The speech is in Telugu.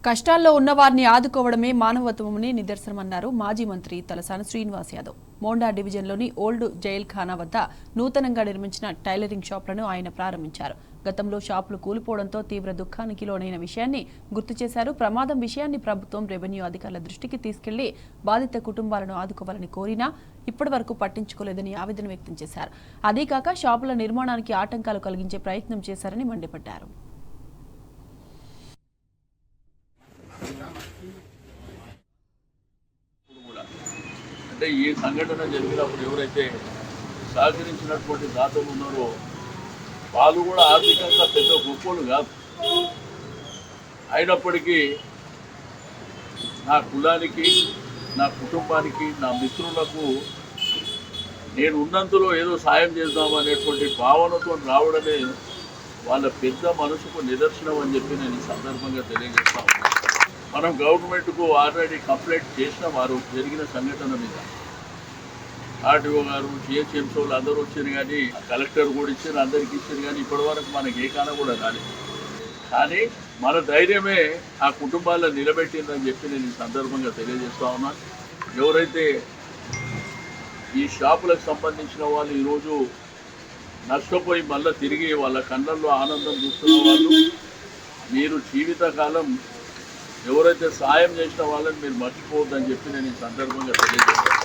కష్టాల్లో ఉన్న వారిని ఆదుకోవడమే మానవత్వమని నిదర్శనమన్నారు మాజీ మంత్రి తలసాని శ్రీనివాస్ యాదవ్. మోండా డివిజన్లోని ఓల్డ్ జైల్ ఖానా వద్ద నూతనంగా నిర్మించిన టైలరింగ్ షాపులను ఆయన ప్రారంభించారు. గతంలో షాపులు కూలిపోవడంతో తీవ్ర దుఃఖానికి లోనైన విషయాన్ని గుర్తు చేశారు. ప్రమాదం విషయాన్ని ప్రభుత్వం రెవెన్యూ అధికారుల దృష్టికి తీసుకెళ్లి బాధిత కుటుంబాలను ఆదుకోవాలని కోరినా ఇప్పటి వరకు పట్టించుకోలేదని ఆవేదన వ్యక్తం చేశారు. అదేకాక షాపుల నిర్మాణానికి ఆటంకాలు కలిగించే ప్రయత్నం చేశారని మండిపడ్డారు. అంటే ఈ సంఘటన జరిగినప్పుడు ఎవరైతే సహకరించినటువంటి దాతలు ఉన్నారో వాళ్ళు కూడా ఆర్థికంగా పెద్ద గొప్పలు కాదు. అయినప్పటికీ నా కులానికి, నా కుటుంబానికి, నా మిత్రులకు నేను ఉన్నంతలో ఏదో సాయం చేద్దామనేటువంటి భావనతో రావడమే వాళ్ళ పెద్ద మనసుకు నిదర్శనం అని చెప్పి నేను ఈ సందర్భంగా తెలియజేస్తాను. మనం గవర్నమెంట్కు ఆల్రెడీ కంప్లైంట్ చేసిన వారు జరిగిన సంఘటన మీద ఆర్టీఓ గారు, జిహెచ్ఎంసీ వాళ్ళు అందరూ వచ్చారు, కానీ కలెక్టర్ కూడా ఇచ్చారు, అందరికీ ఇచ్చారు, కానీ ఇప్పటివరకు మనకి ఏ కాన కూడా రాలేదు. కానీ మన ధైర్యమే ఆ కుటుంబాలను నిలబెట్టిందని చెప్పి నేను ఈ సందర్భంగా తెలియజేస్తా ఉన్నాను. ఎవరైతే ఈ షాపులకు సంబంధించిన వాళ్ళు ఈరోజు నష్టపోయి మళ్ళీ తిరిగి వాళ్ళ కళ్ళల్లో ఆనందం చూస్తున్న వాళ్ళు, మీరు జీవితకాలం ఎవరైతే సాయం చేసిన వాళ్ళని మీరు మర్చిపోవద్దని చెప్పి నేను ఈ సందర్భంగా తెలియజేస్తాను.